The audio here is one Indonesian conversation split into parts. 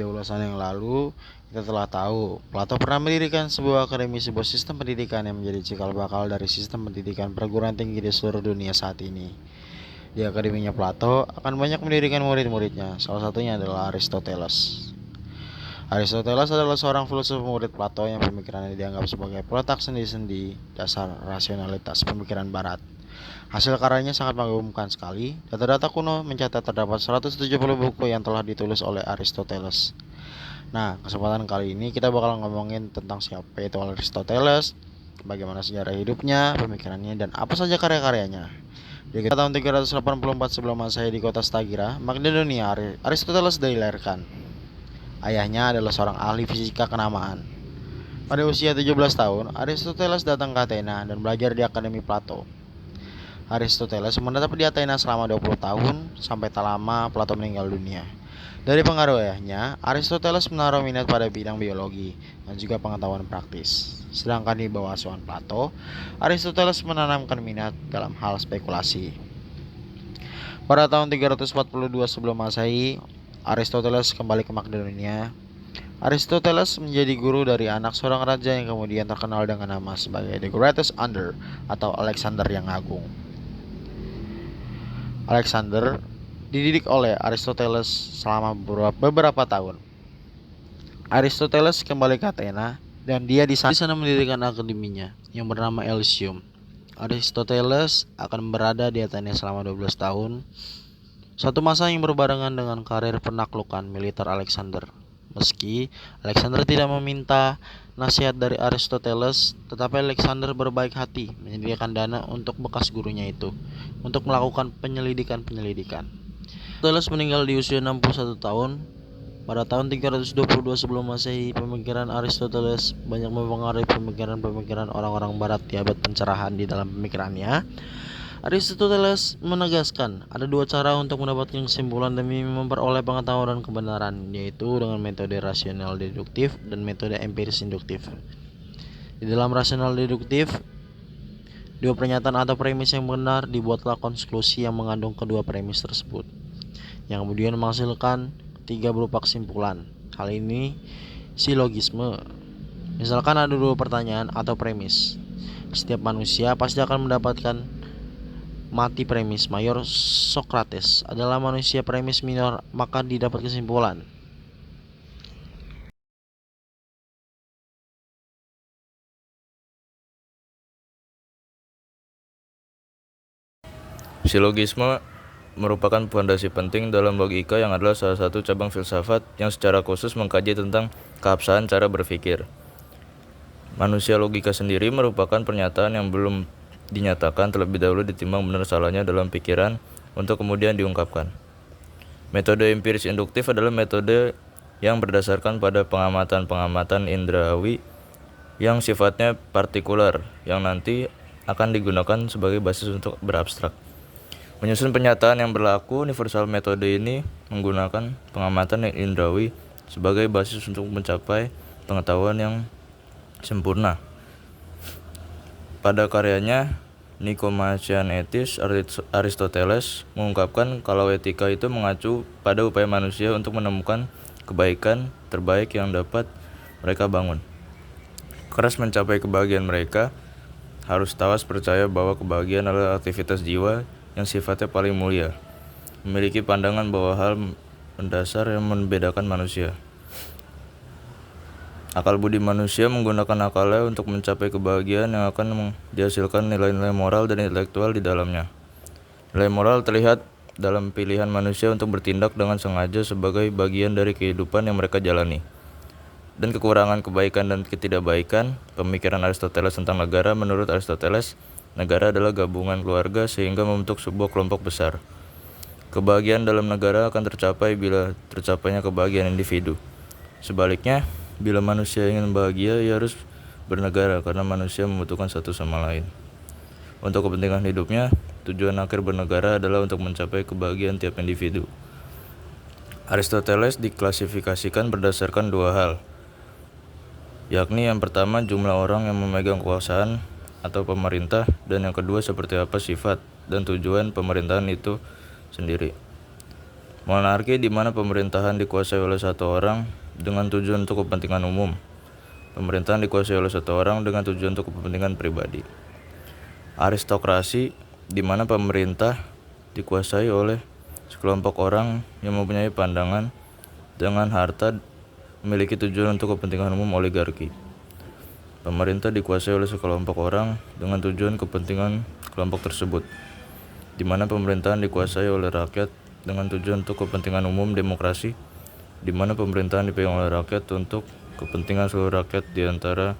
Di ulasan yang lalu, kita telah tahu Plato pernah mendirikan sebuah akademi, sebuah sistem pendidikan yang menjadi cikal bakal dari sistem pendidikan perguruan tinggi di seluruh dunia saat ini. Di akademinya Plato akan banyak mendirikan murid-muridnya, salah satunya adalah Aristoteles. Aristoteles adalah seorang filsuf murid Plato yang pemikirannya dianggap sebagai peletak sendi-sendi dasar rasionalitas pemikiran barat. Hasil karyanya sangat mengagumkan sekali. Data-data kuno mencatat terdapat 170 buku yang telah ditulis oleh Aristoteles. Nah, kesempatan kali ini kita bakal ngomongin tentang siapa itu Aristoteles, bagaimana sejarah hidupnya, pemikirannya, dan apa saja karya-karyanya. Di tahun 384 sebelum Masehi di kota Stagira, Makedonia, Aristoteles dilahirkan. Ayahnya adalah seorang ahli fisika kenamaan. Pada usia 17 tahun, Aristoteles datang ke Athena dan belajar di Akademi Plato. Aristoteles menetap di Athena selama 20 tahun sampai tak lama Plato meninggal dunia. Dari pengaruh ayahnya, Aristoteles menaruh minat pada bidang biologi dan juga pengetahuan praktis. Sedangkan di bawah asuhan Plato, Aristoteles menanamkan minat dalam hal spekulasi. Pada tahun 342 sebelum Masehi, Aristoteles kembali ke Makedonia. Aristoteles menjadi guru dari anak seorang raja yang kemudian terkenal dengan nama sebagai The Greatest Under atau Alexander yang Agung. Alexander dididik oleh Aristoteles selama beberapa tahun. Aristoteles kembali ke Athena dan dia di sana mendirikan akademinya yang bernama Elysium. Aristoteles akan berada di Athena selama 12 tahun, satu masa yang berbarengan dengan karir penaklukan militer Alexander. Meski Alexander tidak meminta nasihat dari Aristoteles, tetapi Alexander berbaik hati menyediakan dana untuk bekas gurunya itu untuk melakukan penyelidikan. Aristoteles meninggal di usia 61 tahun. Pada tahun 322 sebelum Masehi, pemikiran Aristoteles banyak mempengaruhi pemikiran-pemikiran orang-orang barat di abad pencerahan. Di dalam pemikirannya, Aristoteles menegaskan ada dua cara untuk mendapatkan kesimpulan demi memperoleh pengetahuan dan kebenaran, yaitu dengan metode rasional deduktif dan metode empiris induktif. Di dalam rasional deduktif, dua pernyataan atau premis yang benar dibuatlah konklusi yang mengandung kedua premis tersebut, yang kemudian menghasilkan tiga berupa kesimpulan. Hal ini silogisme. Misalkan ada dua pertanyaan atau premis. Setiap manusia pasti akan mendapatkan mati premis mayor. Socrates adalah manusia premis minor, maka didapat kesimpulan. Silogisme merupakan fondasi penting dalam logika yang adalah salah satu cabang filsafat yang secara khusus mengkaji tentang keabsahan cara berpikir. Manusia logika sendiri merupakan pernyataan yang belum dinyatakan terlebih dahulu ditimbang benar salahnya dalam pikiran untuk kemudian diungkapkan. Metode empiris induktif adalah metode yang berdasarkan pada pengamatan-pengamatan indrawi yang sifatnya partikular yang nanti akan digunakan sebagai basis untuk berabstrak. Menyusun pernyataan yang berlaku universal, metode ini menggunakan pengamatan indrawi sebagai basis untuk mencapai pengetahuan yang sempurna. Pada karyanya Nicomachean Ethics, Aristoteles mengungkapkan kalau etika itu mengacu pada upaya manusia untuk menemukan kebaikan terbaik yang dapat mereka bangun. Keras mencapai kebahagiaan mereka, harus tawas percaya bahwa kebahagiaan adalah aktivitas jiwa yang sifatnya paling mulia, memiliki pandangan bahwa hal mendasar yang membedakan manusia. Akal budi manusia menggunakan akalnya untuk mencapai kebahagiaan yang akan dihasilkan nilai-nilai moral dan intelektual di dalamnya. Nilai moral terlihat dalam pilihan manusia untuk bertindak dengan sengaja sebagai bagian dari kehidupan yang mereka jalani. Dan kekurangan kebaikan dan ketidakbaikan. Pemikiran Aristoteles tentang negara. Menurut Aristoteles, negara adalah gabungan keluarga sehingga membentuk sebuah kelompok besar. Kebahagiaan dalam negara akan tercapai bila tercapainya kebahagiaan individu. Sebaliknya, bila manusia ingin bahagia, ia harus bernegara karena manusia membutuhkan satu sama lain. Untuk kepentingan hidupnya, tujuan akhir bernegara adalah untuk mencapai kebahagiaan tiap individu. Aristoteles diklasifikasikan berdasarkan dua hal, yakni yang pertama jumlah orang yang memegang kekuasaan atau pemerintah, dan yang kedua seperti apa sifat dan tujuan pemerintahan itu sendiri. Monarki di mana pemerintahan dikuasai oleh satu orang dengan tujuan untuk kepentingan umum. Pemerintahan dikuasai oleh satu orang dengan tujuan untuk kepentingan pribadi. Aristokrasi di mana pemerintah dikuasai oleh sekelompok orang yang mempunyai pandangan dengan harta memiliki tujuan untuk kepentingan umum. Oligarki. Pemerintah dikuasai oleh sekelompok orang dengan tujuan kepentingan kelompok tersebut, di mana pemerintahan dikuasai oleh rakyat dengan tujuan untuk kepentingan umum. Demokrasi, di mana pemerintahan dipegang oleh rakyat untuk kepentingan seluruh rakyat di antara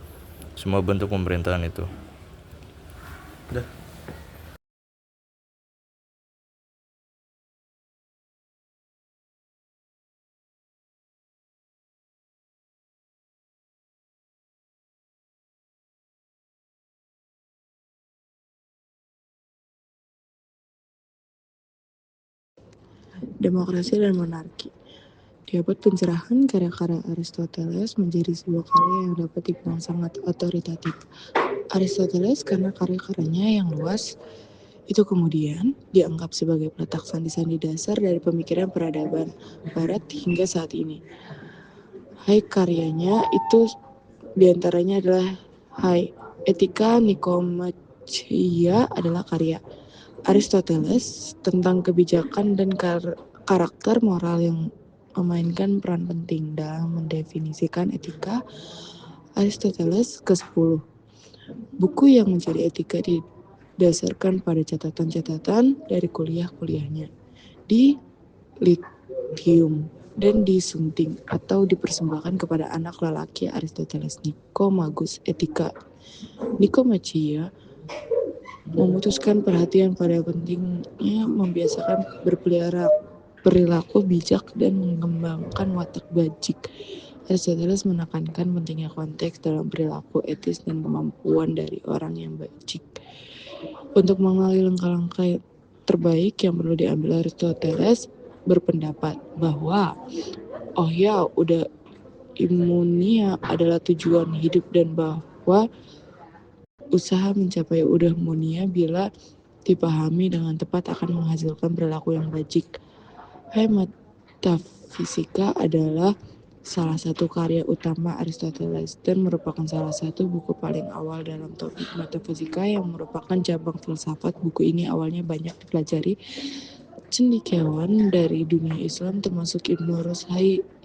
semua bentuk pemerintahan itu. Udah. Demokrasi dan monarki. Di abad pencerahan, karya-karya Aristoteles menjadi sebuah karya yang dapat dibilang sangat otoritatif. Aristoteles karena karya-karyanya yang luas, itu kemudian dianggap sebagai peletak sandi-sandi dasar dari pemikiran peradaban Barat hingga saat ini. Hai karyanya itu diantaranya adalah Hai Etika Nikomacheia adalah karya Aristoteles tentang kebijakan dan karakter moral yang memainkan peran penting dalam mendefinisikan etika. Aristoteles ke-10, buku yang mencari etika didasarkan pada catatan-catatan dari kuliah-kuliahnya di Litium dan disunting atau dipersembahkan kepada anak lelaki Aristoteles, Nikomagus. Etika Nikomacheia memutuskan perhatian pada pentingnya membiasakan berperilaku bijak dan mengembangkan watak bajik. Aristoteles menekankan pentingnya konteks dalam perilaku etis dan kemampuan dari orang yang bajik. Untuk mengenali langkah-langkah terbaik yang perlu diambil, Aristoteles berpendapat bahwa eudaimonia adalah tujuan hidup dan bahwa usaha mencapai eudaimonia bila dipahami dengan tepat akan menghasilkan perilaku yang bajik. Hai Metafisika adalah salah satu karya utama Aristoteles dan merupakan salah satu buku paling awal dalam topik metafisika yang merupakan cabang filsafat. Buku ini awalnya banyak dipelajari cendekiawan dari dunia Islam termasuk Ibnu Rushd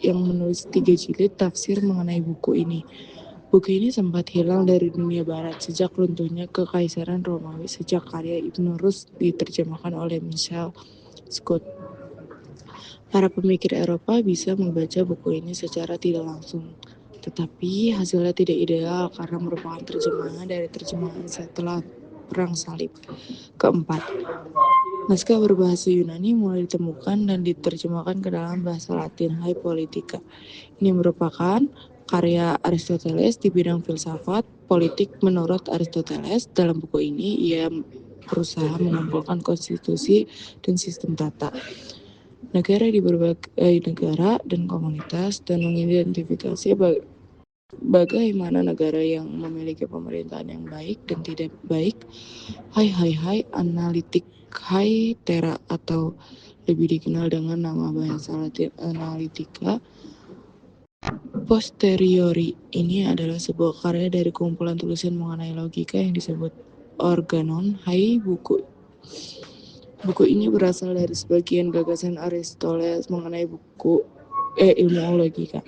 yang menulis 3 jilid tafsir mengenai buku ini. Buku ini sempat hilang dari dunia barat sejak runtuhnya Kekaisaran Romawi sejak karya Ibnu Rushd diterjemahkan oleh Michael Scott. Para pemikir Eropa bisa membaca buku ini secara tidak langsung, tetapi hasilnya tidak ideal karena merupakan terjemahan dari terjemahan setelah Perang Salib. Keempat, naskah berbahasa Yunani mulai ditemukan dan diterjemahkan ke dalam bahasa Latin. Hai Politika. Ini merupakan karya Aristoteles di bidang filsafat politik. Menurut Aristoteles, dalam buku ini ia berusaha mengumpulkan konstitusi dan sistem tata negara di berbagai negara dan komunitas dan mengidentifikasi bagaimana negara yang memiliki pemerintahan yang baik dan tidak baik. Hai analitik. Hai Terra atau lebih dikenal dengan nama bahasa Latin Analytica Posteriori. Ini adalah sebuah karya dari kumpulan tulisan mengenai logika yang disebut Organon. Hai Buku ini berasal dari sebagian gagasan Aristoteles mengenai ilmu logika.